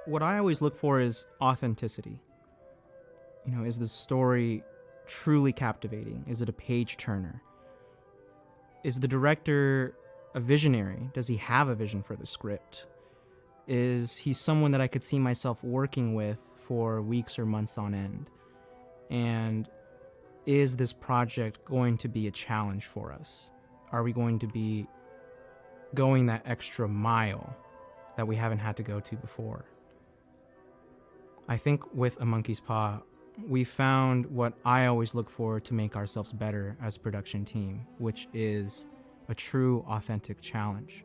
What I always look for is authenticity. Is the story truly captivating? Is it a page turner? Is the director a visionary? Does he have a vision for the script? Is he someone that I could see myself working with for weeks or months on end? And is this project going to be a challenge for us? Are we going to be going that extra mile that we haven't had to go to before? I think with A Monkey's Paw, we found what I always look for to make ourselves better as a production team, which is a true, authentic challenge.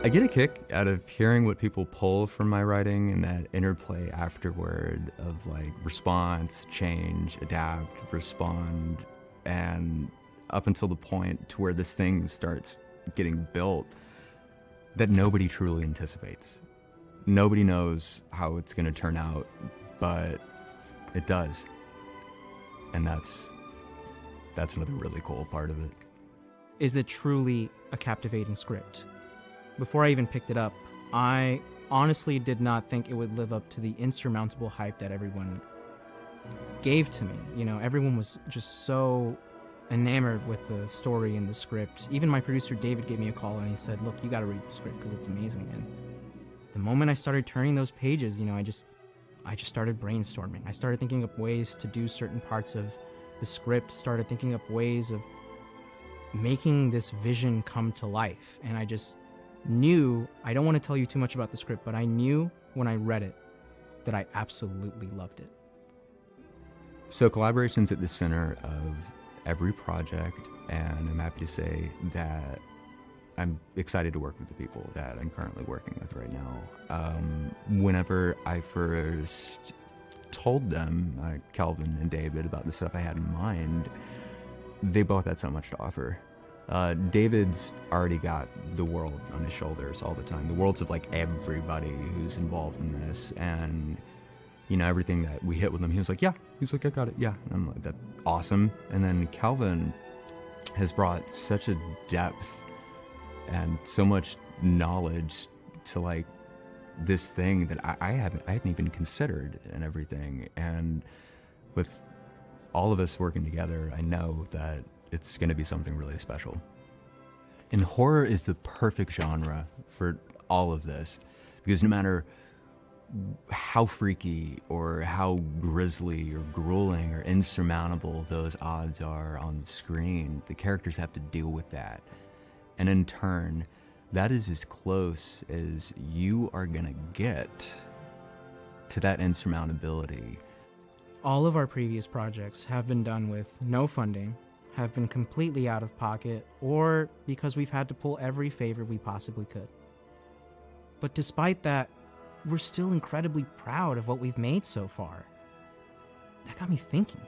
I get a kick out of hearing what people pull from my writing and that interplay afterward of like response, change, adapt, respond, and up until the point to where this thing starts getting built that nobody truly anticipates. Nobody knows how it's going to turn out, but it does. And that's another really cool part of it. Is it truly a captivating script? Before I even picked it up, I honestly did not think it would live up to the insurmountable hype that everyone gave to me. Everyone was just so enamored with the story and the script. Even my producer David gave me a call and he said, look, you gotta read the script because it's amazing. And the moment I started turning those pages, I just started brainstorming. I started thinking up ways to do certain parts of the script, started thinking up ways of making this vision come to life. And I just knew, I don't want to tell you too much about the script, but I knew when I read it that I absolutely loved it. So collaboration's at the center of every project, and I'm happy to say that I'm excited to work with the people that I'm currently working with right now. Whenever I first told them, Calvin and David, about the stuff I had in mind, they both had so much to offer. David's already got the world on his shoulders all the time. The worlds of like everybody who's involved in this, and everything that we hit with him, he was like, yeah. He's like, I got it, yeah. And I'm like, that's awesome. And then Calvin has brought such a depth and so much knowledge to like this thing that I hadn't even considered and everything. And with all of us working together, I know that it's going to be something really special. And horror is the perfect genre for all of this, because no matter how freaky or how grisly or grueling or insurmountable those odds are on the screen, the characters have to deal with that. And in turn, that is as close as you are going to get to that insurmountability. All of our previous projects have been done with no funding, have been completely out of pocket, or because we've had to pull every favor we possibly could. But despite that, we're still incredibly proud of what we've made so far. That got me thinking,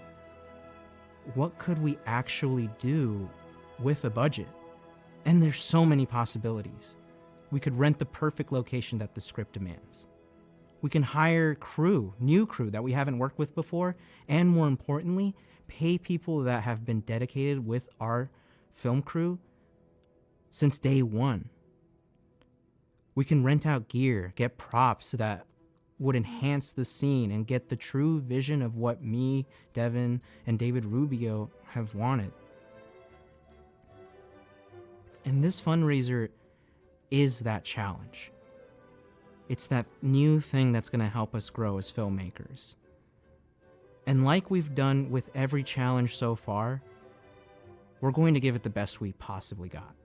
what could we actually do with a budget? And there's so many possibilities. We could rent the perfect location that the script demands. We can hire new crew that we haven't worked with before, and more importantly, pay people that have been dedicated with our film crew since day one. We can rent out gear, get props that would enhance the scene and get the true vision of what me, Devin, and David Rubio have wanted. And this fundraiser is that challenge. It's that new thing that's going to help us grow as filmmakers. And like we've done with every challenge so far, we're going to give it the best we possibly got.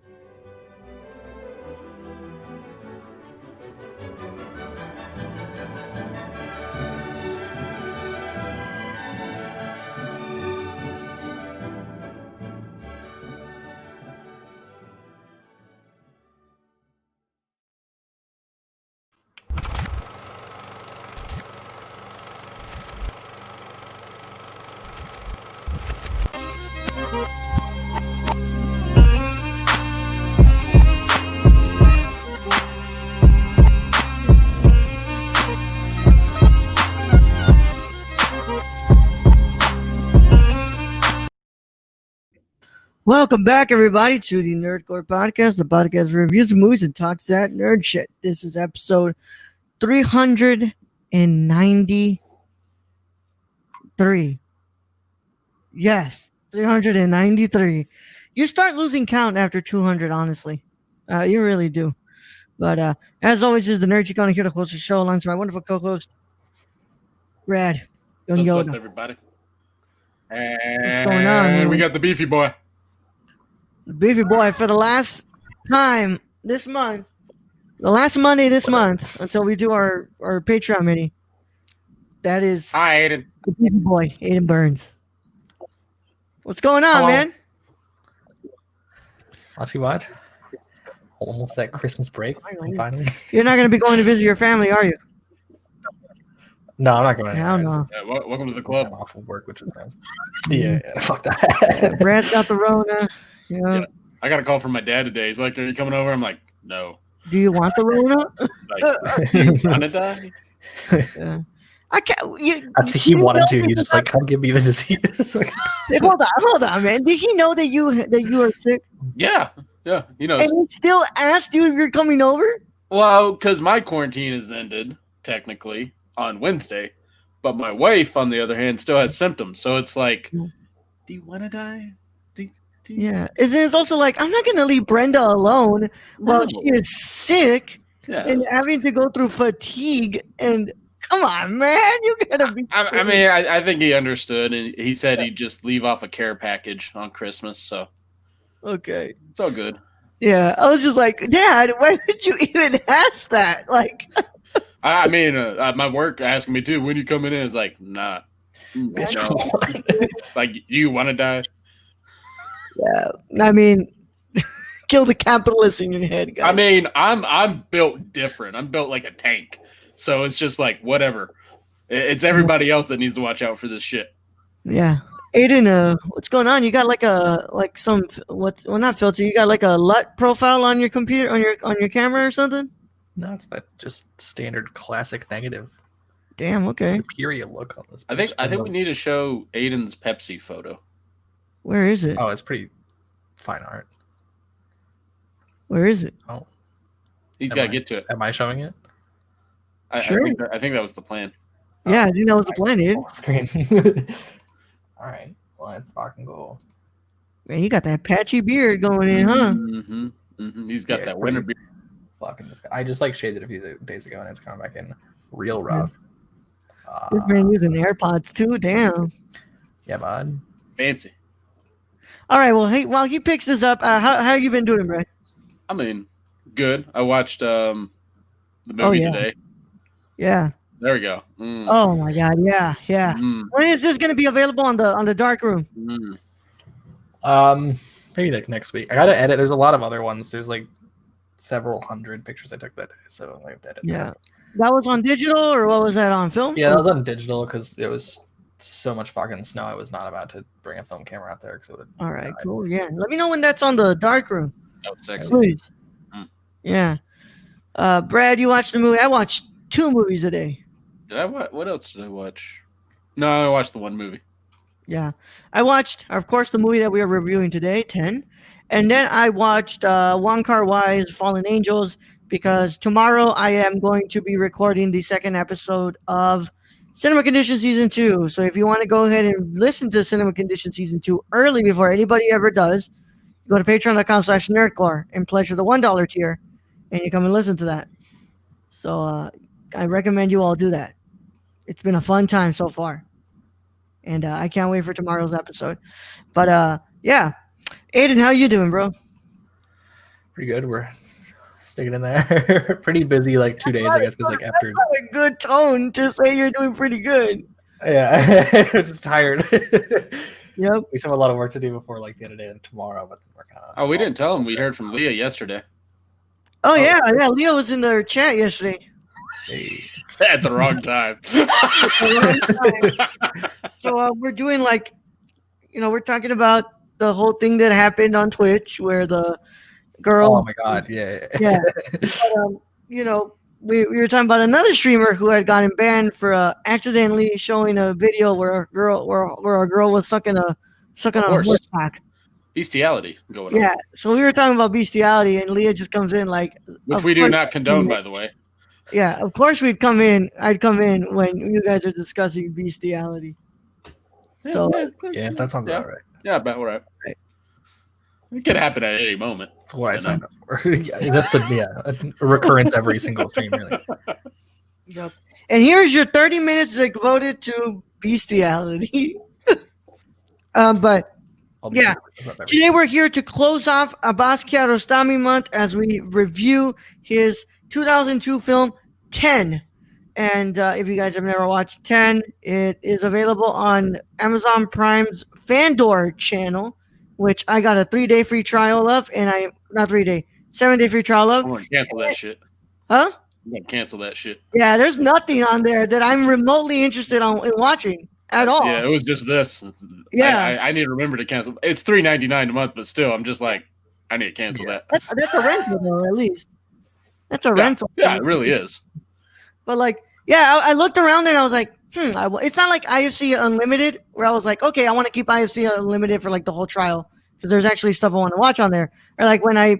Welcome back, everybody, to the Nerdcore Podcast, the podcast that reviews movies and talks that nerd shit. This is episode 393. Yes, 393. You start losing count after 200, honestly. You really do. But as always, this is the Nerd Chick on here to host the show alongside my wonderful co-host, Brad. Young What's up, Yoda. everybody? What's going on, And man? we got the beefy boy. Beefy Boy, for the last time this month, the last Monday this month, until we do our Patreon mini, that is Hi, Ayden. the Beefy Boy, Ayden Byrnes. What's going on, Hello. man? Watch you watch. Almost that Christmas break. Finally. You're not going to be going to visit your family, are you? No, I'm not going. Hell no. Yeah, welcome to the I'm club. off of work, which is nice. Yeah, fuck that. Brad's got the Rona. Yeah. Yeah. I got a call from my dad today. He's like, "Are you coming over?" I'm like, "No." Do you want the Rona? Like, you wanna die? Yeah. I can't. He wanted to. He's just like, come give me the disease. Like, Hold on, man. Did he know that you are sick? Yeah, you know. And he still asked you if you're coming over? Well, because my quarantine has ended technically on Wednesday, but my wife, on the other hand, still has symptoms. So it's like, do you want to die? Yeah. And then it's also like, I'm not going to leave Brenda alone while she is sick Yeah. and having to go through fatigue. And come on, man. You got to be. I mean, I think he understood, and he said he'd just leave off a care package on Christmas, so Okay. it's all good. Yeah. I was just like, Dad, why would you even ask that? Like, I mean, my work asking me too, when you coming in? It's like, nah. bitch, No. what? Like, you want to die? I mean, kill the capitalist in your head, guys. I mean, I'm built different. I'm built like a tank. So it's just like, whatever. It's everybody else that needs to watch out for this shit. Yeah. Ayden, what's going on? You got like not filter, you got like a LUT profile on your computer, on your camera or something? No, it's that just standard classic negative. Damn, okay. Superior look on this. I think bitch. we need to show Aiden's Pepsi photo. Where is it? Oh, it's pretty fine art. Where is it? Oh, He's Am got to I- get to it. am I showing it? Sure. I think that was the plan. Yeah, I think that was the plan, dude. Full screen. All right, let's fucking go. Man, you got that patchy beard going in, huh? Mm-hmm. He's got Yeah, that it's winter pretty- beard. Fucking this guy. I just like shaved it a few days ago, and it's coming back in real rough. This man using AirPods too. Damn. Yeah, bud. Fancy. All right. Well, hey, while he picks this up, how you been doing, Brad? I mean, good. I watched the movie Oh, yeah. today. Yeah. There we go. Mm, Oh my God. Yeah. Yeah. mm, When is this gonna be available on the dark room? mm. Maybe like next week. I gotta edit. There's a lot of other ones. There's like several hundred pictures I took that day, so I have to edit. Yeah. that. That was on digital, or what was that on film? Yeah, that was on digital because it was so much fucking snow. I was not about to bring a film camera out there because it would. All right. Cool. Yeah. Let me know when that's on the dark room, That was sexy. please. Mm. Yeah. Brad, you watched the movie. I watched 2 movies a day. Did I what else did I watch? No, I watched the one movie. Yeah. I watched, of course, the movie that we are reviewing today, 10. And then I watched Wong Kar-wai's Fallen Angels because tomorrow I am going to be recording the second episode of Cinema Condition Season 2. So if you want to go ahead and listen to Cinema Condition Season 2 early before anybody ever does, go to patreon.com/nerdcore and pledge for the $1 tier, and you come and listen to that. So I recommend you all do that. It's been a fun time so far. And I can't wait for tomorrow's episode. But yeah. Ayden, how you doing, bro? Pretty good. We're sticking in there. Pretty busy, like 2 days, I guess, because like after. That's a good tone to say you're doing pretty good. Yeah, just tired. Yep. We still have a lot of work to do before like the end of the day and tomorrow, but we're kind of. Oh, we didn't tell him. We heard from Leah yesterday. Oh yeah. Leo was in their chat yesterday. At the wrong time. So we're doing like, we're talking about the whole thing that happened on Twitch where the girl. Oh my god! Yeah. Yeah. But, we were talking about another streamer who had gotten banned for accidentally showing a video where a girl was sucking a horse. horse pack. Bestiality going on. Yeah, so we were talking about bestiality, and Leah just comes in like, Which of we do course- not condone, by the way. Yeah, of course we'd come in. I'd come in when you guys are discussing bestiality. So Yeah, that sounds about right. Yeah, about right. Right. It could happen at any moment. That's what I You know? signed up for. Yeah, that's a recurrence every single stream, really. Yep. And here's your 30 minutes devoted to bestiality. But I'll be Yeah. that's not today we're here to close off Abbas Kiarostami month as we review his 2002 film 10. And if you guys have never watched 10, it is available on Amazon Prime's Fandor channel, which I got a 3-day free trial of, and not 3-day, 7-day free trial of. I'm going to cancel that shit. Huh? I'm going to cancel that shit. Yeah, there's nothing on there that I'm remotely interested in watching at all. Yeah, it was just this. Yeah. I need to remember to cancel. It's $3.99 a month, but still, I'm just like, I need to cancel that. That's a rental, though, at least. That's a rental. Yeah, it really is. But like, yeah, I looked around and I was like, it's not like IFC Unlimited where I was like, okay, I want to keep IFC Unlimited for like the whole trial because there's actually stuff I want to watch on there. Or like when I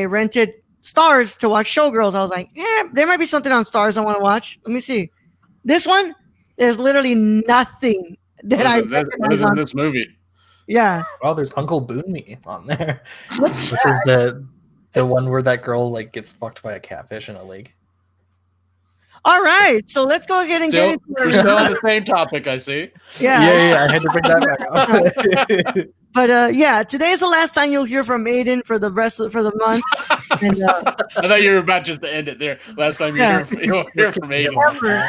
rented Stars to watch Showgirls, I was like, yeah, there might be something on Stars I want to watch. Let me see. This one, there's literally nothing that I recognize in on. this movie. Yeah. Well, there's Uncle Boonme on there, which is the one where that girl like gets fucked by a catfish in a lake. All right, so let's go ahead and get We're into still on the same topic, I see. Yeah, I had to bring that back up. But yeah, today is the last time you'll hear from Ayden for the the month. And, I thought you were about just to end it there. Last time you'll hear from Ayden.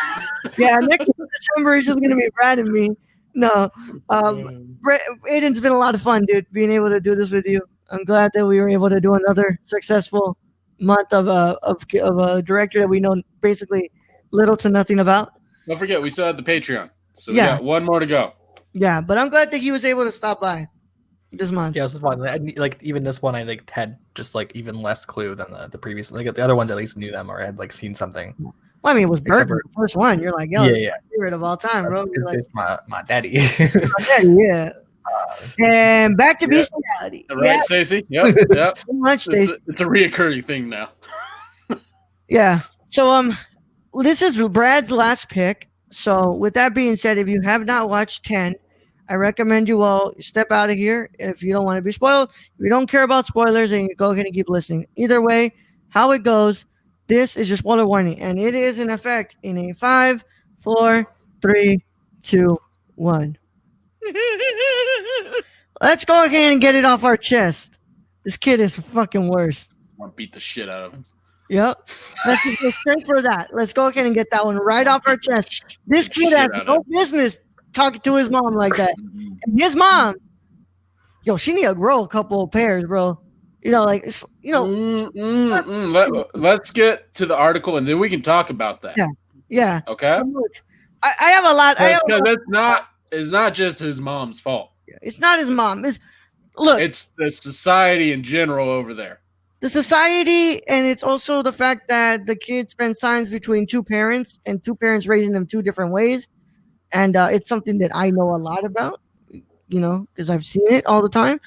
yeah, next December is just gonna be Brad and me. No, Ayden's been a lot of fun, dude. Being able to do this with you, I'm glad that we were able to do another successful month of a director that we know basically little to nothing about. Don't forget, we still have the Patreon, so we Yeah. got one more to go. Yeah, but I'm glad that he was able to stop by this month. Yeah, this is fun. Like even this one, I like had just like even less clue than the previous. Like the other ones, at least knew them or had like seen something. Well, I mean, it was Except Burton, the first one. You're like, yo, Yeah. favorite of all time, bro. You're like, It's my daddy. yeah. And back to bestiality. Right, Yeah, Stacey? Yep. pretty much, Stacey. It's a reoccurring thing now. Yeah. So this is Brad's last pick. So with that being said, if you have not watched 10, I recommend you all step out of here if you don't want to be spoiled. If you don't care about spoilers, then you go ahead and keep listening. Either way, how it goes, this is your spoiler warning, and it is in effect in a 5, 4, 3, 2, 1. Let's go ahead and get it off our chest. This kid is fucking worse. I want to beat the shit out of him. Yep. Let's just go straight for that. Let's go ahead and get that one right off our chest. This kid has no business talking to his mom like that. And his mom, yo, she need to grow a couple of pairs, bro. Let's get to the article and then we can talk about that. Yeah. Okay. I have a lot. It's not just his mom's fault. It's not his mom. It's the society in general over there. The society, and it's also the fact that the kid spends time between two parents and two parents raising them two different ways. And it's something that I know a lot about, because I've seen it all the time.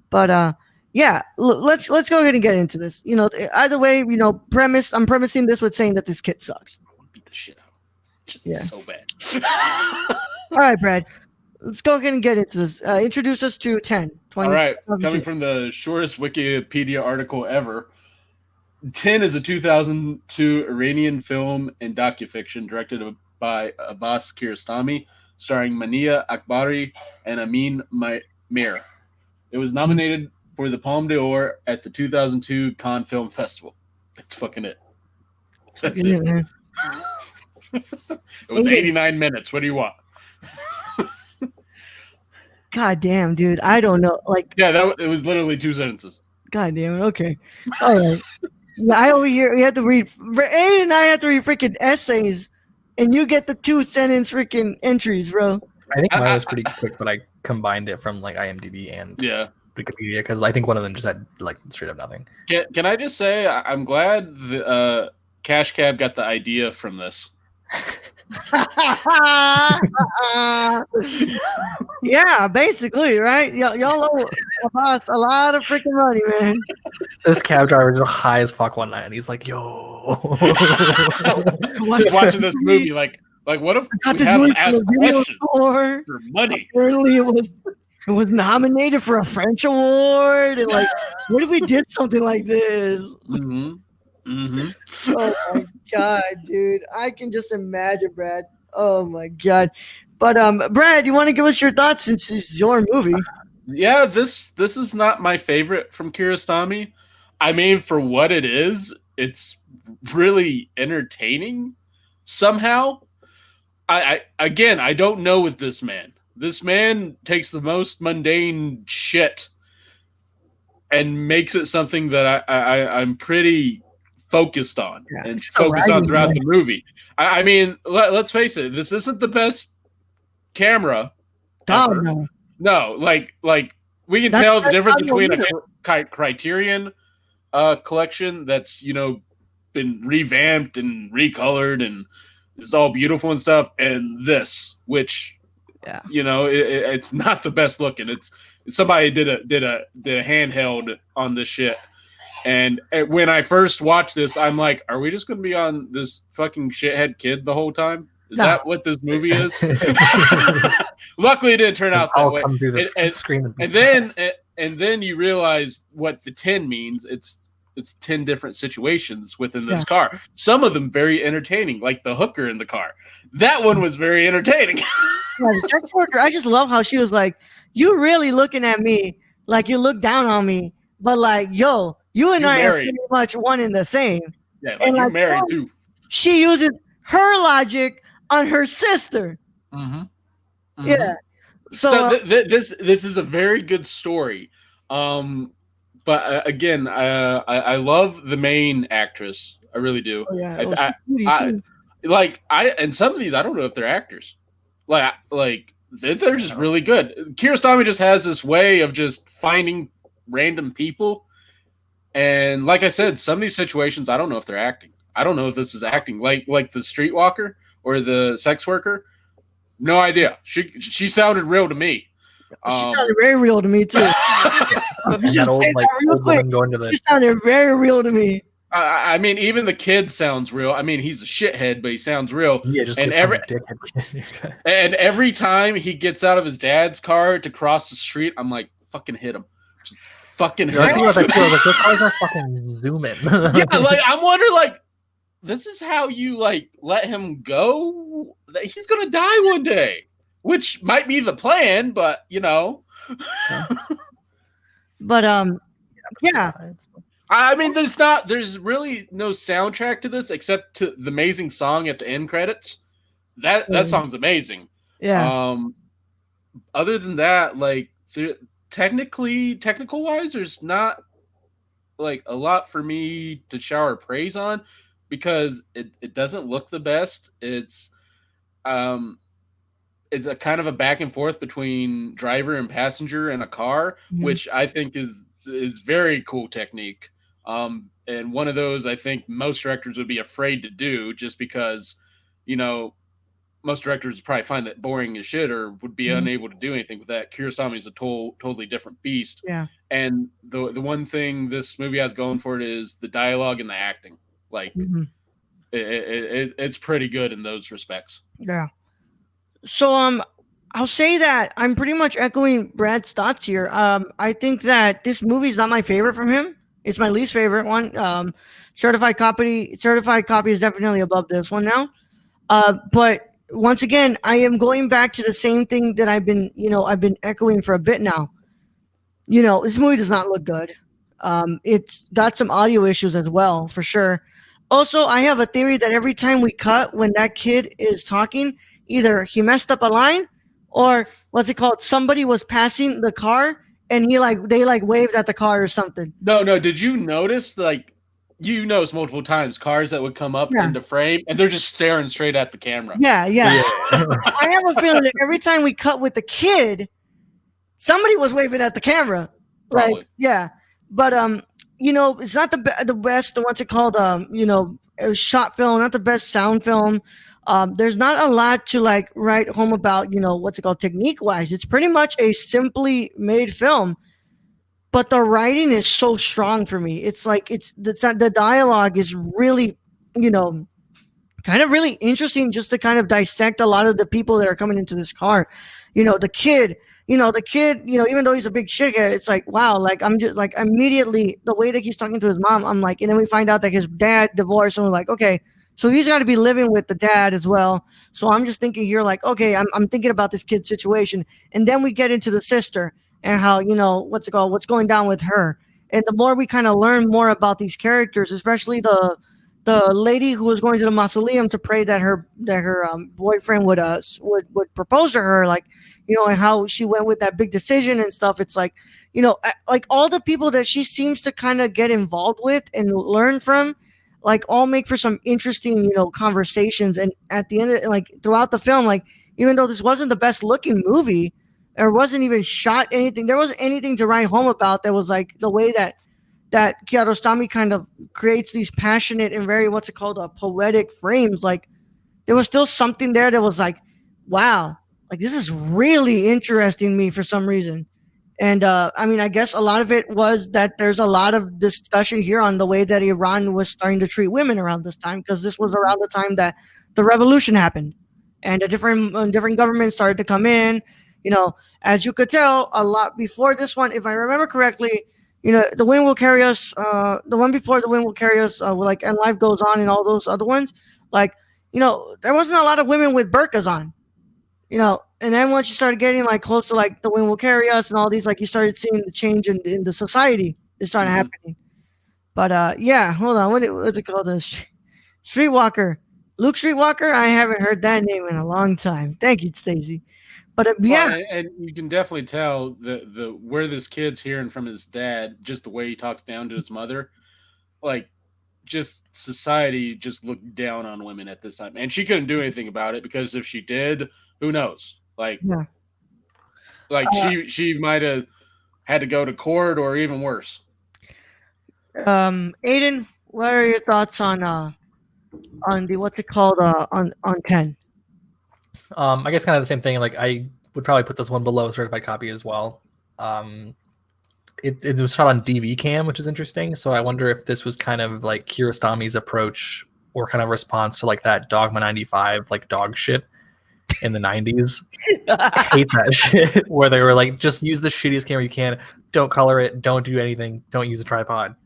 But yeah, let's go ahead and get into this. Either way, premise. I'm premising this with saying that this kid sucks. I want to beat the shit out of him. Yeah. So bad. All right, Brad. Let's go ahead and get into this. Introduce us to 10. All right. Coming from the shortest Wikipedia article ever, 10 is a 2002 Iranian film and docufiction directed by Abbas Kiarostami, starring Mania Akbari and Amin Mir. It was nominated for the Palme d'Or at the 2002 Cannes Film Festival. That's fucking it. That's it. Man. It was 89 minutes. What do you want? God damn, dude. I don't know. It was literally 2 sentences. God damn it. Okay. All right. I over here, we have to read, Ayden and I have to read freaking essays, and you get the 2-sentence freaking entries, bro. I think mine was pretty quick, but I combined it from like IMDb and Wikipedia because I think one of them just had like straight up nothing. Can I just say I'm glad Cash Cab got the idea from this. Yeah, basically, right? Y'all owe us a lot of freaking money, man. This cab driver is high as fuck one night, and he's like, "Yo, Just watching this movie, like what if I got we this have movie him ask from a video questions store. for money? Apparently, it was nominated for a French award, and like, what if we did something like this? Mm-hmm. Mm-hmm. Oh my god, dude! I can just imagine, Brad. Oh my god! But Brad, you want to give us your thoughts since it's your movie? Yeah, this is not my favorite from Kiarostami. I mean, for what it is, it's really entertaining somehow. I again, I don't know with this man. This man takes the most mundane shit and makes it something that I'm pretty focused on and focused on throughout the movie. I mean, let's face it, this isn't the best camera. God, no. No, like we can tell the difference between a Criterion collection that's been revamped and recolored and it's all beautiful and stuff, and this, which it's not the best looking. It's somebody did a handheld on this shit. And when I first watched this, I'm like, are we just going to be on this fucking shithead kid the whole time? Is that what this movie is? Luckily, it didn't turn out that way. And then you realize what the 10 means. It's 10 different situations within this car. Some of them very entertaining, like the hooker in the car. That one was very entertaining. The sex worker, I just love how she was like, "You really looking at me like you look down on me, but like, yo, you and I are pretty much one and the same." Yeah, like you're married too. She uses her logic on her sister. Mm-hmm. Mm-hmm. Yeah. So this is a very good story. But again, I love the main actress. I really do. Oh, yeah. And some of these I don't know if they're actors. Like they're just really good. Kiarostami just has this way of just finding random people, and like I said, some of these situations I don't know if they're acting. I don't know if this is acting. Like the streetwalker or the sex worker. No idea. She sounded real to me. She sounded very real to me too. That old woman going to the. She sounded very real to me. I mean, even the kid sounds real. I mean, he's a shithead, but he sounds real. Yeah, just and every time he gets out of his dad's car to cross the street, I'm like, fucking hit him. Just fucking hit him. I was thinking about that too. I was like, those cars are fucking zooming. Yeah, like I'm wondering, this is how you let him go? He's gonna die one day, which might be the plan, but But yeah. I mean, there's really no soundtrack to this except to the amazing song at the end credits. That song's amazing. Yeah. Other than that, technical wise, there's not a lot for me to shower praise on because it doesn't look the best. It's a kind of a back and forth between driver and passenger in a car, which I think is very cool technique. And one of those I think most directors would be afraid to do just because, most directors would probably find that boring as shit or would be unable to do anything with that. Kiarostami is a totally different beast. Yeah. And the one thing this movie has going for it is the dialogue and the acting. It's pretty good in those respects. Yeah. So I'll say that I'm pretty much echoing Brad's thoughts here. I think that this movie is not my favorite from him. It's my least favorite one. Certified copy is definitely above this one now. But once again, I am going back to the same thing that I've been echoing for a bit now. This movie does not look good. It's got some audio issues as well, for sure. Also, I have a theory that every time we cut when that kid is talking, either he messed up a line or what's it called? Somebody was passing the car and they waved at the car or something. No. Did you notice multiple times cars that would come up into frame and they're just staring straight at the camera? Yeah. I have a feeling that every time we cut with the kid, somebody was waving at the camera. Probably. But it's not the best. What's it called? Shot film, not the best sound film. There's not a lot to like write home about, what's it called, technique wise. It's pretty much a simply made film, but the writing is so strong for me. It's like the dialogue is really, kind of really interesting just to kind of dissect a lot of the people that are coming into this car. The kid, even though he's a big shithead, it's like, wow, like I'm just like immediately the way that he's talking to his mom, I'm like, and then we find out that his dad divorced, and we're like, okay, so he's got to be living with the dad as well. So I'm just thinking here, like, okay, I'm thinking about this kid's situation, and then we get into the sister and how what's going down with her, and the more we kind of learn more about these characters, especially the lady who was going to the mausoleum to pray that her boyfriend would propose to her, like, and how she went with that big decision and stuff. It's like, like all the people that she seems to kind of get involved with and learn from, like, all make for some interesting, conversations. And at the end of, like, throughout the film, like, even though this wasn't the best looking movie, or wasn't even shot anything, there wasn't anything to write home about. That was like the way that Kiarostami kind of creates these passionate and very poetic frames. Like, there was still something there that was like, wow, like this is really interesting me for some reason. And I guess a lot of it was that there's a lot of discussion here on the way that Iran was starting to treat women around this time, because this was around the time that the revolution happened, and the different governments started to come in. As you could tell, a lot before this one, if I remember correctly, The Wind Will Carry Us, the one before The Wind Will Carry Us, like, And Life Goes On, and all those other ones, like, there wasn't a lot of women with burqas on, and then once you started getting like close to like The Wind Will Carry Us and all these, like, you started seeing the change in the society that started happening. But yeah, hold on, what's it called? Streetwalker, Luke Streetwalker. I haven't heard that name in a long time. Thank you, Stacey. But yeah, and you can definitely tell the where this kid's hearing from his dad, just the way he talks down to his mother, like, just society just looked down on women at this time, and she couldn't do anything about it, because if she did, who knows? Like, she might have had to go to court, or even worse. Ayden, what are your thoughts on the what's it called on 10? I guess kind of the same thing. Like, I would probably put this one below certified copy as well. It was shot on DV cam, which is interesting. So I wonder if this was kind of like Kiarostami's approach, or kind of response to like that Dogma 95 like dog shit in the 90s. I hate that shit, where they were like, just use the shittiest camera you can, don't color it, don't do anything, don't use a tripod.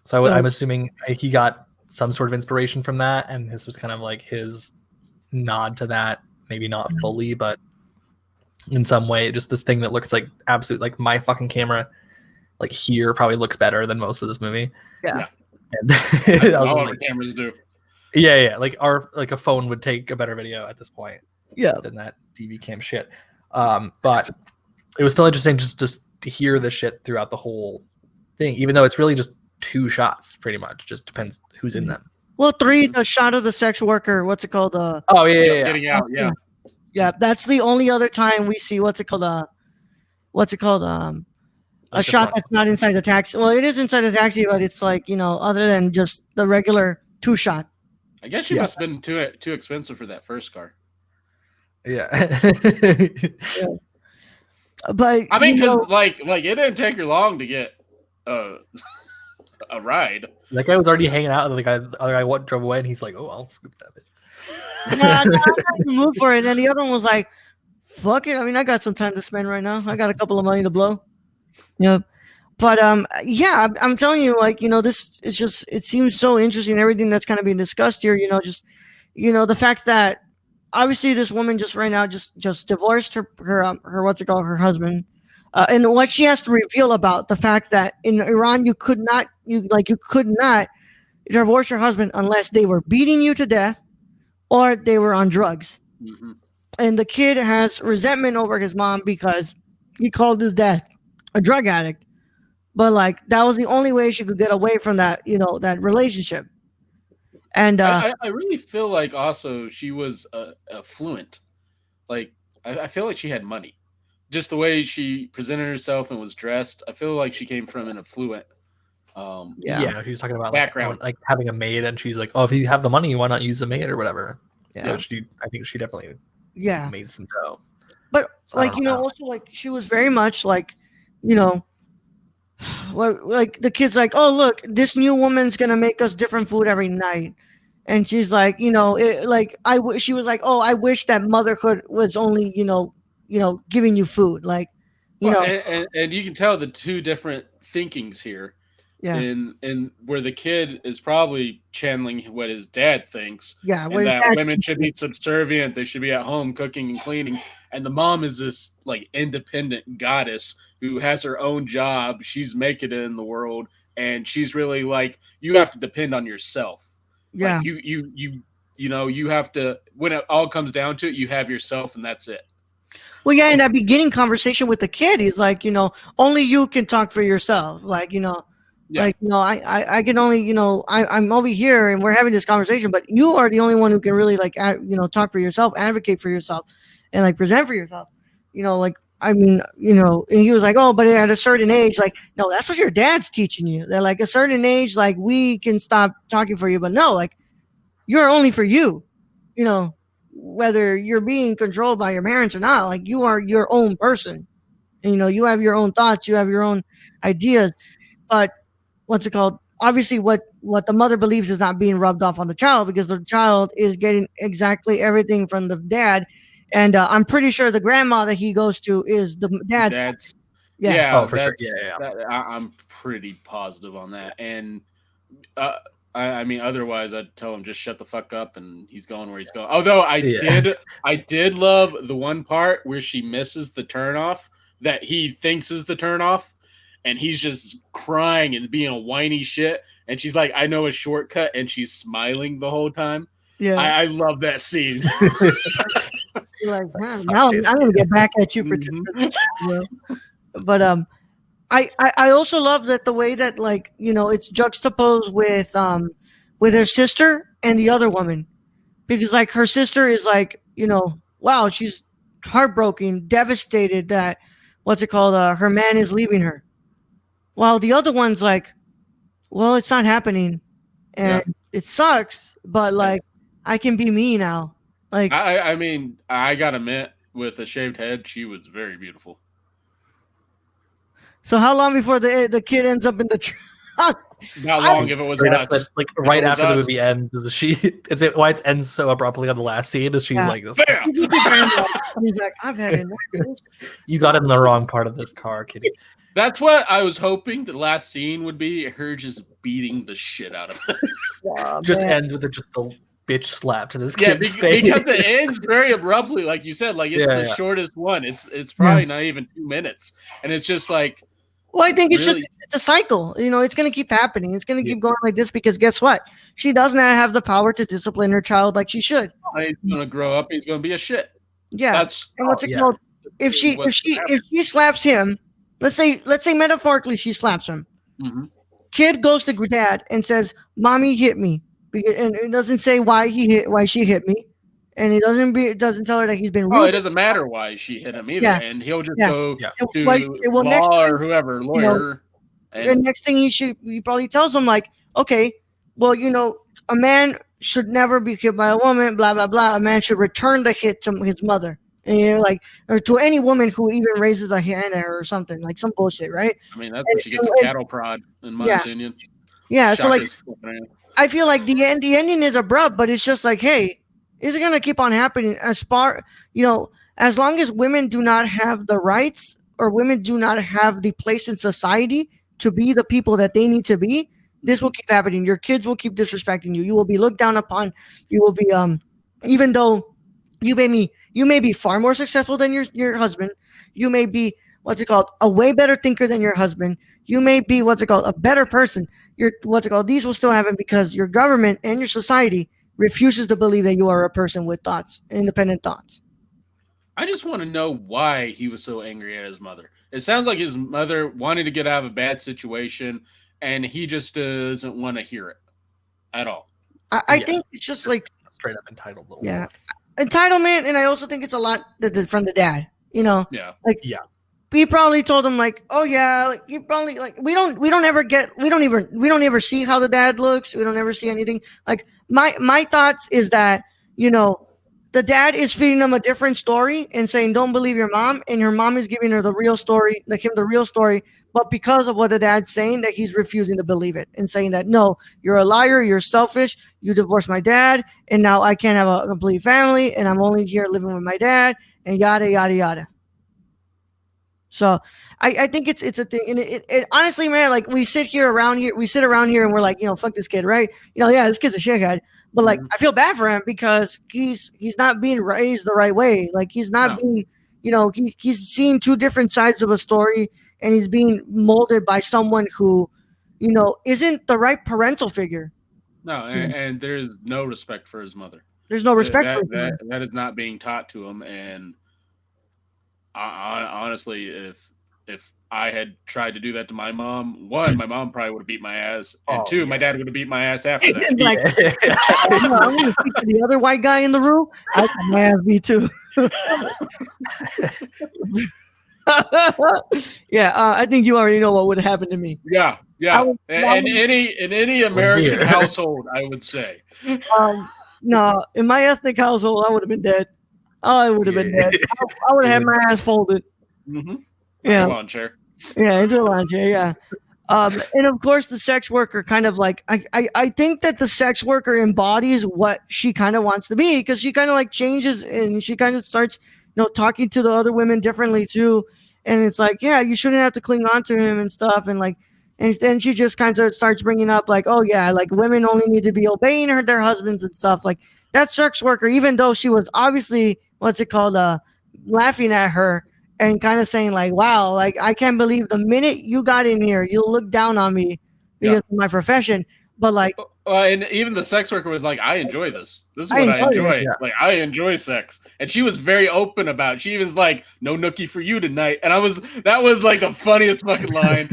So I'm assuming he got some sort of inspiration from that, and this was kind of like his nod to that, maybe not fully, but in some way, just this thing that looks like absolute, like, my fucking camera, like, here probably looks better than most of this movie. Yeah. And I was all like, our cameras do. Yeah, like a phone would take a better video at this point. Yeah. Than that DV cam shit. But it was still interesting just to hear the shit throughout the whole thing, even though it's really just 2 shots, pretty much. Just depends who's in them. Well, 3, the shot of the sex worker, what's it called? Oh yeah. Getting out, yeah. Yeah, that's the only other time we see a shot that's not inside the taxi. Well, it is inside the taxi, but it's like, other than just the regular 2 shot. I guess she must have been too expensive for that first car. Yeah. But I mean, because like it didn't take her long to get a ride. That guy was already hanging out, and the other guy drove away, and he's like, "Oh, I'll scoop that bitch." I got to move for it. And the other one was like, fuck it. I mean, I got some time to spend right now. I got a couple of money to blow. But yeah, I'm telling you, like, this is just, it seems so interesting, everything that's kind of being discussed here, the fact that obviously this woman just right now just divorced her her husband, and what she has to reveal about the fact that in Iran you could not divorce your husband unless they were beating you to death or they were on drugs. Mm-hmm. And the kid has resentment over his mom because he called his dad a drug addict. But like, that was the only way she could get away from that, that relationship. And I really feel like also she was affluent. Like, I feel like she had money. Just the way she presented herself and was dressed, I feel like she came from an affluent yeah, she was talking about background, like having a maid, and she's like, "Oh, if you have the money, why not use a maid or whatever?" Yeah. I think she definitely Yeah. made some dough. But So I like, don't know. also like she was very much like, you know, like the kid's like, oh look, this new woman's gonna make us different food every night, and she's like, like she was like, oh, I wish that motherhood was only, giving you food, like, you Well, know, and you can tell the two different thinkings here. yeah, In where the kid is probably channeling what his dad thinks, yeah. and What is that that? women should be subservient, they should be at home cooking and cleaning, and the mom is this like independent goddess who has her own job, she's making it in the world, and she's really like, you have to depend on yourself, like Yeah. you have to, when it all comes down to it, you have yourself and that's it. Well, yeah. In that beginning conversation with the kid, he's like, only you can talk for yourself, like, Yeah. like, I can only, I'm over here and we're having this conversation, but you are the only one who can really like, talk for yourself, advocate for yourself, and like present for yourself. Like, I mean, and he was like, oh, but at a certain age, like, no, that's what your dad's teaching you. That like a certain age, like we can stop talking for you, but no, like you're only for you, whether you're being controlled by your parents or not, like you are your own person. And, you have your own thoughts, you have your own ideas, but what's it called? Obviously, what the mother believes is not being rubbed off on the child because the child is getting exactly everything from the dad, and I'm pretty sure the grandma that he goes to is the dad. That's Yeah, Oh, for sure. Yeah. I'm pretty positive on that. And uh, I mean, otherwise, I'd tell him just shut the fuck up, and he's going where he's going. Although I did love the one part where she misses the turnoff that he thinks is the turnoff, and he's just crying and being a whiny shit, and she's like, "I know a shortcut," and she's smiling the whole time. yeah. I love that scene. You're like, man, now I'm gonna get back at you for Mhm. But I also love that the way that like it's juxtaposed with her sister and the other woman, because like her sister is like wow, she's heartbroken, devastated that what's it called, her man is leaving her, while the other one's like, well, it's not happening, and it sucks, but like I can be me now, like. I mean, I gotta admit, with a shaved head, she was very beautiful. So how long before the kid ends up in the truck? Not long if it was Straight us. after, like right it was after the us. movie ends, is she? Is it why it ends so abruptly on the last scene? Is she's Yeah. like, this, Bam! He's like, I've had enough. "You got in the wrong part of this car, kitty." That's what I was hoping the last scene would be. Her just beating the shit out of him. Oh, Just man. ends with just a bitch slap to this Yeah, kid's face. because it ends very abruptly, like you said. Like it's Yeah, the yeah. shortest one. It's probably not even 2 minutes, and it's just like, Well, I think it's really? just it's a cycle. It's going to keep happening. It's going to keep going like this because guess what? She does not have the power to discipline her child like she should. He's gonna grow up. He's gonna be a shit. Yeah. That's And what's it yeah. called? If what's she slaps him, let's say metaphorically she slaps him. Mhm. Kid goes to dad and says, "Mommy hit me," and it doesn't say why she hit me, and it doesn't tell her that he's been rude. Oh, it doesn't matter why she hit him either, Yeah. and he'll just Yeah. go Yeah. to Why she say, well, next law time, or whoever, lawyer. and next thing he probably tells him like, okay, well, a man should never be hit by a woman, blah blah blah. A man should return the hit to his mother, and like, or to any woman who even raises a hand at her or something, like some bullshit, right? I mean, that's what she gets a cattle prod, in my opinion. Yeah, so like, Shaka's flipping out. I feel like the ending is abrupt, but it's just like, hey, is it gonna keep on happening as as long as women do not have the rights or women do not have the place in society to be the people that they need to be, this will keep happening. Your kids will keep disrespecting you. You will be looked down upon. You will be even though you may be far more successful than your husband. You may be a way better thinker than your husband. You may be a better person. These will still happen because your government and your society refuses to believe that you are a person with thoughts, independent thoughts. I just want to know why he was so angry at his mother. It sounds like his mother wanted to get out of a bad situation, and he just doesn't want to hear it at all. I think it's just like Straight up entitled little. yeah, entitlement, and I also think it's a lot from the dad. Yeah. He probably told him like, oh yeah, like you probably like we don't ever see how the dad looks. We don't ever see anything. Like my thoughts is that the dad is feeding them a different story and saying, "Don't believe your mom," and her mom is giving her the real story, like him the real story. But because of what the dad's saying, that he's refusing to believe it and saying that no, you're a liar, you're selfish, you divorced my dad, and now I can't have a complete family, and I'm only here living with my dad, and yada yada yada. So I think it's a thing, and it honestly, man, like we sit around here, and we're like, fuck this kid, right? Yeah, this kid's a shithead, but like I feel bad for him because he's not being raised the right way. Like he's not being, he's seeing two different sides of a story, and he's being molded by someone who, isn't the right parental figure. No, and there's no respect for his mother. There's no respect for his mother. That is not being taught to him, and honestly, if I had tried to do that to my mom, one, my mom probably would have beat my ass, and two, my dad would have beat my ass after that. Like, I'm going to speak to the other white guy in the room. I got my ass beat too. Yeah, I think you already know what would happen to me. Yeah. In any American household, I would say. No, in my ethnic household, I would have been dead. I would have been dead. I would have had my ass folded. Mm-hmm. Yeah. Lawn chair. Yeah, into a lawn chair. Yeah. And of course, the sex worker kind of like I think that the sex worker embodies what she kind of wants to be, because she kind of like changes and she kind of starts, talking to the other women differently too. And it's like, yeah, you shouldn't have to cling on to him and stuff. And like, and then she just kind of starts bringing up like, oh yeah, like women only need to be obeying their husbands and stuff. Like that sex worker, even though she was obviously laughing at her and kind of saying like, wow, like I can't believe the minute you got in here, you look down on me because of my profession. But like, and even the sex worker was like, I enjoy this. This is what I enjoy. Yeah. Like I enjoy sex, and she was very open about it. She was like, "No nookie for you tonight," and that was like the funniest fucking line.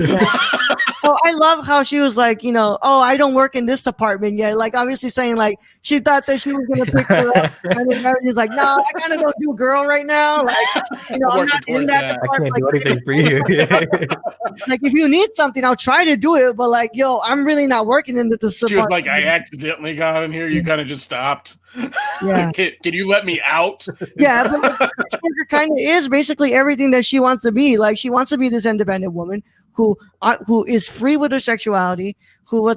Oh, I love how she was like, oh, I don't work in this department yet. Like obviously saying like she thought that she was gonna pick her up, and then Mary's like, no, I gotta go do girl right now. Like, I'm not in that department. I can't do anything for you. Like if you need something, I'll try to do it, but like, yo, I'm really not working in this She department. was like, I accidentally got in here. You kind of just stopped. Yeah. Can you let me out? Yeah, but the sex worker kind of is basically everything that she wants to be. Like she wants to be this independent woman who is free with her sexuality, who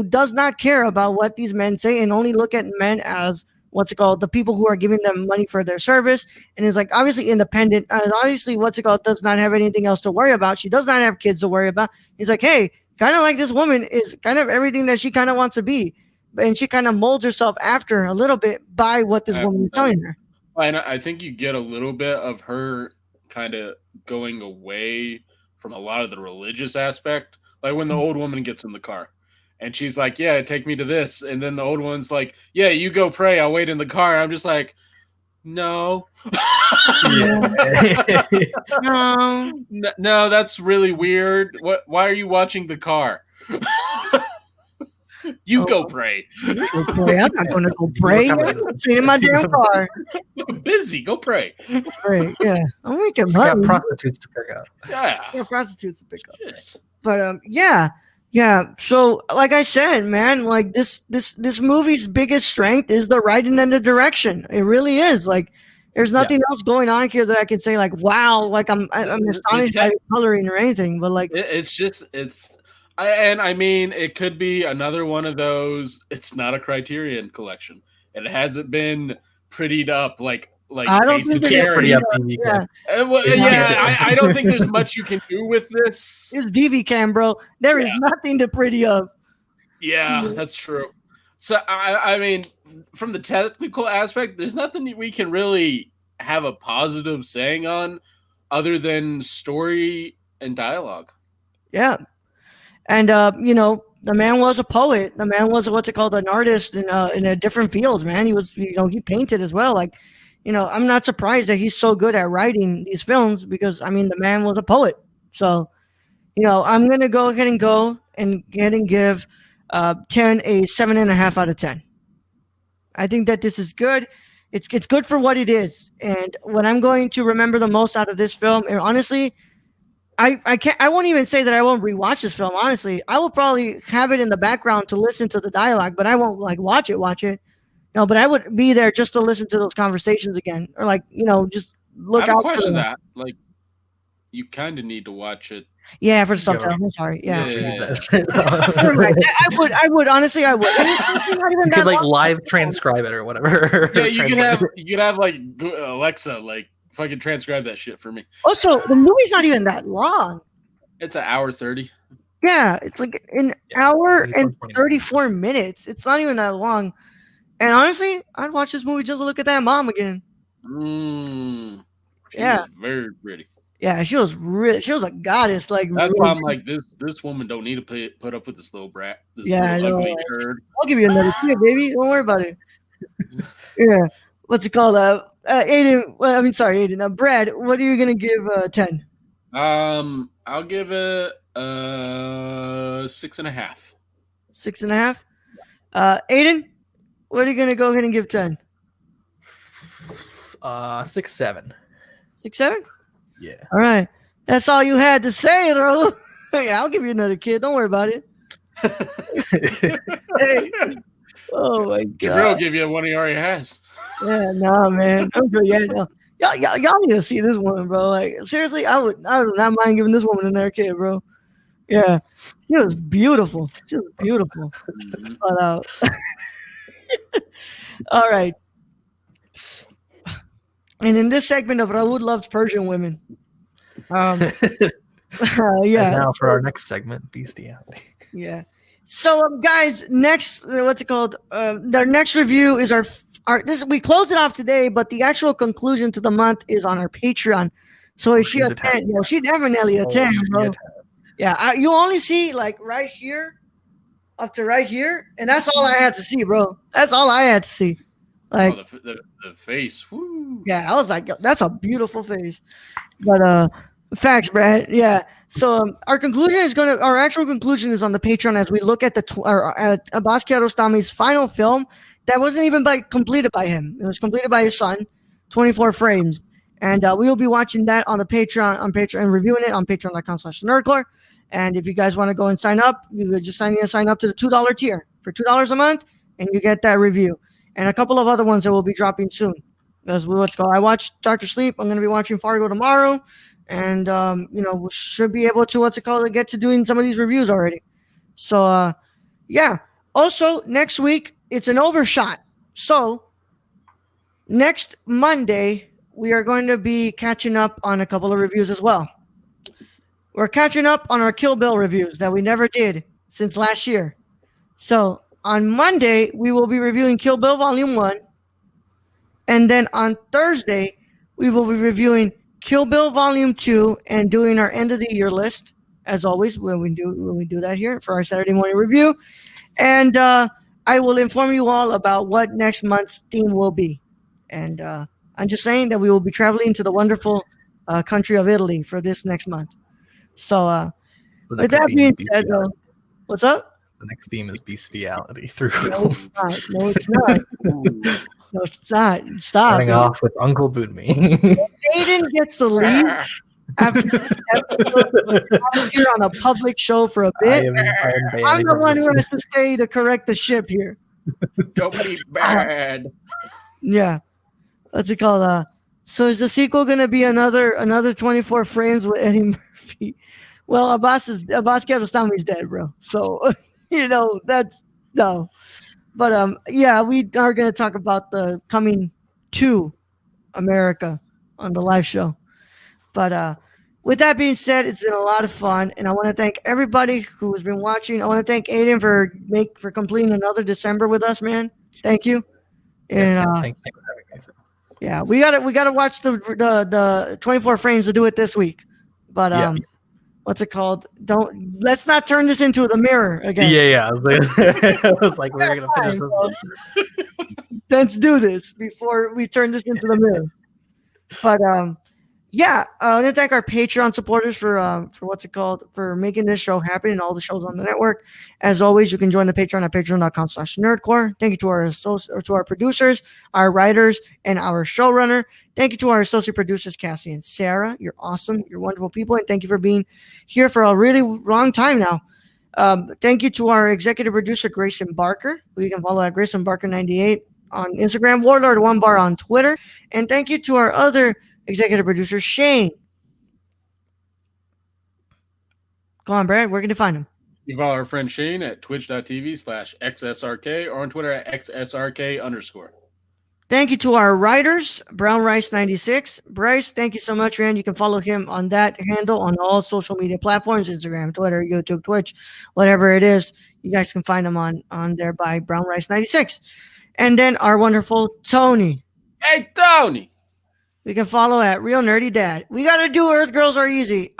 does not care about what these men say and only look at men as the people who are giving them money for their service, and is like obviously independent, and obviously does not have anything else to worry about. She does not have kids to worry about. He's like, hey, kind of like this woman is kind of everything that she kind of wants to be. And she kind of molds herself after a little bit by what this woman is telling her. And I think you get a little bit of her kind of going away from a lot of the religious aspect. Like when the old woman gets in the car and she's like, yeah, take me to this. And then the old one's like, yeah, you go pray. I'll wait in the car. I'm just like, no. No, that's really weird. Why are you watching the car? You go pray. I'm not going to go pray. I'm sitting in my damn car. I'm busy. Go pray. Right, yeah. I'm making You money. got prostitutes to pick up. Yeah. Prostitutes to pick up. Shit. But yeah. So like I said, man, like this movie's biggest strength is the writing and the direction. It really is. Like there's nothing else going on here that I can say like, wow, like I'm astonished by the coloring or anything. But like I mean, it could be another one of those. It's not a Criterion collection. It hasn't been prettied up like I don't think Taste of Cherry. I don't think there's much you can do with this. It's DV Cam, bro. There is nothing to pretty up. Yeah, that's true. So I mean, from the technical aspect, there's nothing we can really have a positive saying on, other than story and dialogue. Yeah. And the man was a poet. The man was an artist in a different fields, man. He was, he painted as well. Like, I'm not surprised that he's so good at writing these films, because I mean the man was a poet. So, I'm gonna go ahead and give 10 a 7.5 out of 10. I think that this is good. It's good for what it is. And what I'm going to remember the most out of this film, and honestly, I won't even say that I won't rewatch this film. Honestly, I will probably have it in the background to listen to the dialogue, but I won't like watch it. No, but I would be there just to listen to those conversations again, or like just look I have a out question for to them. that. Like, you kind of need to watch it. Yeah, for the Yeah, subtitles. I'm sorry. Yeah. Read Yeah. that shit. Never mind. I would honestly, I would. And it's honestly not even You that could like long. live transcribe it or whatever. Yeah, you could Translate have like Alexa like fucking transcribe that shit for me. Also, the movie's not even that long. It's an hour 30. Yeah, it's like an Yeah, hour it's and 120 minutes. 34 minutes. It's not even that long. And honestly, I'd watch this movie just to look at that mom again. She Yeah. was very pretty. Yeah, she was a goddess. Like, That's really. why I'm like, this woman don't need to put up with this little brat, this Yeah, I little know, ugly right? turd. I'll give you another kid, baby. Don't worry about it. Yeah. What's it called? Ayden. Well, I mean, sorry, Ayden. Brad, what are you gonna give 10? I'll give it 6.5. 6.5. Ayden, what are you gonna go ahead and give 10? 6, 7. 6, 7. Yeah. All right. That's all you had to say, bro. Yeah, I'll give you another kid. Don't worry about it. Hey. Oh my Jabril god. give you one he already has. Yeah, nah, man. I'm good. Yeah, no. Y'all need to see this woman, bro. Like, seriously, I would not mind giving this woman another kid, bro. Yeah, she was beautiful. She was beautiful. Mhm. But all right. And in this segment of Raoul Loves Persian Women, yeah, And now for our next segment, bestiality. yeah. So, guys, next, what's it called? The next review is our this. We close it off today, but the actual conclusion to the month is on our Patreon. So is she she's a a 10? 10. Yeah, she's definitely a 10, bro. Yeah, you only see like right here, up to right here, and that's all I had to see, bro. That's all I had to see. Like, Oh, the face. Woo. yeah, I was like, yo, that's a beautiful face. But facts, Brad. Yeah. So our actual conclusion is on the Patreon as we look at at Abbas Kiarostami's final film that wasn't even completed by him. It was completed by his son, 24 frames. And we will be watching that on the Patreon, and reviewing it on patreon.com/nerdcore. And if you guys want to go and sign up, you could just sign up to the $2 tier for $2 a month, and you get that review. And a couple of other ones that will be dropping soon. Because I watched Dr. Sleep. I'm going to be watching Fargo tomorrow. And, we should be able to, get to doing some of these reviews already. So, yeah. Also, next week, it's an overshot. So, next Monday, we are going to be catching up on a couple of reviews as well. We're catching up on our Kill Bill reviews that we never did since last year. So, on Monday, we will be reviewing Kill Bill Volume 1. And then on Thursday, we will be reviewing Kill Bill Volume 2 and doing our end of the year list, as always, when we do that here for our Saturday morning review. And I will inform you all about what next month's theme will be. And I'm just saying that we will be traveling to the wonderful country of Italy for this next month. So with that being said, what's up? The next theme is bestiality through. No, it's not. No, it's not. No, it's not. Stop. Starting off with Uncle Boot Me. Ayden gets to leave after I'm here on a public show for a bit. I'm the one who has to stay to correct the ship here. Don't be bad. Yeah. What's it called? So is the sequel going to be another 24 frames with Eddie Murphy? Well, Abbas Kiarostami's dead, bro. So, that's no. But yeah, we are going to talk about the coming to America on the live show. But with that being said, it's been a lot of fun, and I want to thank everybody who's been watching. I want to thank Ayden for completing another December with us, man. Thank you. And thank you for having me. yeah, we gotta watch the 24 frames to do it this week. But what's it called? Let's not turn this into the mirror again. Yeah. I was like, we're gonna finish this. Let's do this before we turn this into the mirror. But yeah, I want to thank our Patreon supporters for making this show happen and all the shows on the network. As always, you can join the Patreon at patreon.com/nerdcore. Thank you to our producers, our writers, and our showrunner. Thank you to our associate producers, Cassie and Sarah. You're awesome. You're wonderful people, and thank you for being here for a really long time now. Thank you to our executive producer, Grayson Barker, who you can follow at Grayson Barker 98 on Instagram, Warlord1Bar on Twitter. And thank you to our other executive producer, Shane. Go on, Brad. Where can you find him? You follow our friend Shane at twitch.tv/XSRK or on Twitter at XSRK_. Thank you to our writers, Brown Rice 96. Bryce, thank you so much, man. You can follow him on that handle on all social media platforms, Instagram, Twitter, YouTube, Twitch, whatever it is. You guys can find him on there by Brown Rice 96. And then our wonderful Tony. Hey, Tony! We can follow at Real Nerdy Dad. We got to do Earth Girls Are Easy.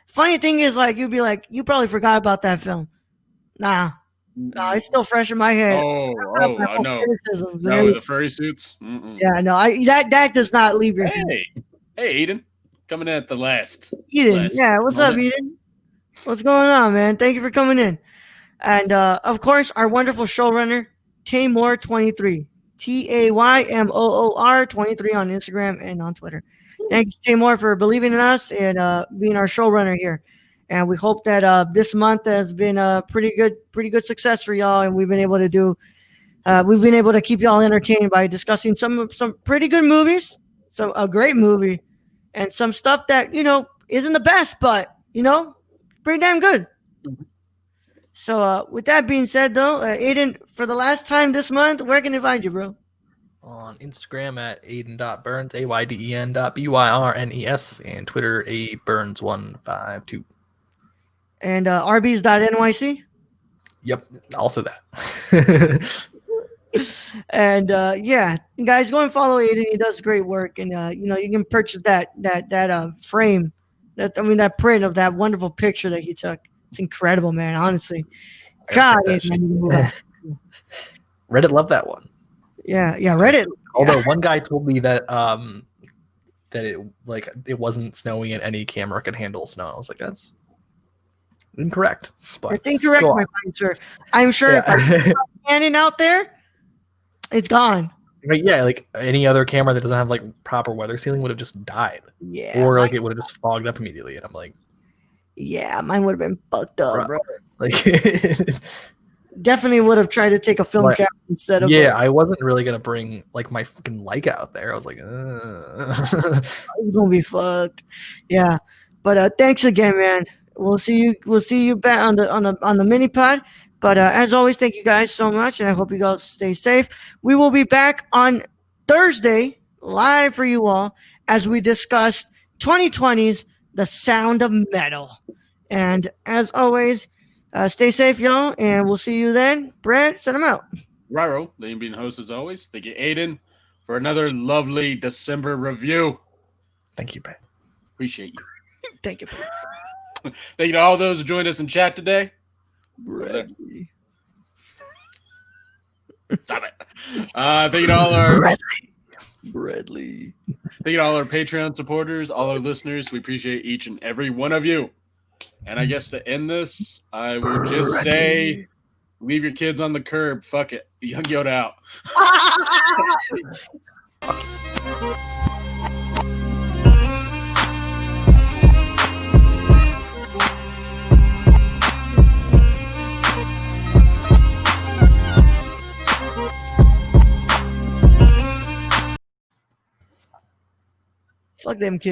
Funny thing is, like, you'd be like, you probably forgot about that film. Nah, it's still fresh in my head. Oh, I know. No, the furry suits? Mm-mm. Yeah, no, that does not leave your head. Hey, Eden. Coming in at the last. Eden, yeah, what's up, Eden? What's going on, man? Thank you for coming in. And, of course, our wonderful showrunner, Taymor23. TAYMOOR 23 on Instagram and on Twitter. Thank you, Taymor, for believing in us and being our showrunner here. And we hope that this month has been a pretty good success for y'all, and we've been able to keep y'all entertained by discussing some pretty good movies, a great movie, and some stuff that isn't the best, but pretty damn good. So with that being said, though, Ayden, for the last time this month, where can they find you, bro? On Instagram at Ayden.Byrnes, AYDEN.BYRNES, and Twitter AByrnes152. And RBs.NYC? Yep, also that. And yeah, guys, go and follow Ayden. He does great work, and you can purchase that frame, that print of that wonderful picture that he took. It's incredible, man. Honestly, God, Reddit loved that one. Yeah, Reddit. Although one guy told me that it wasn't snowing and any camera could handle snow. I was like, that's incorrect. But it's incorrect, my fine sir. I'm sure if I'm standing out there, it's gone. Right, yeah, like any other camera that doesn't have like proper weather sealing would have just died. Yeah, or like it would have just fogged up immediately. And I'm like, yeah, mine would have been fucked up, bro. Like, definitely would have tried to take a film cap instead of. Yeah, I wasn't really gonna bring like my fucking Leica out there. I was like, it's gonna be fucked. Yeah, but thanks again, man. We'll see you back on the mini pod. But as always, thank you guys so much, and I hope you guys stay safe. We will be back on Thursday live for you all as we discuss 2020's The Sound of Metal. And as always, stay safe, y'all, and we'll see you then. Brad, send them out. Ryro, the being host as always. Thank you, Ayden, for another lovely December review. Thank you, Brad. Appreciate you. Thank you, Brad. Thank you to all those who joined us in chat today. Bradley. Stop it. Thank you to all our Bradley. Thank you to all our Patreon supporters, all our listeners. We appreciate each and every one of you. And I guess to end this, I will just say, leave your kids on the curb. Fuck it. Young Yoda out. Fuck them kids.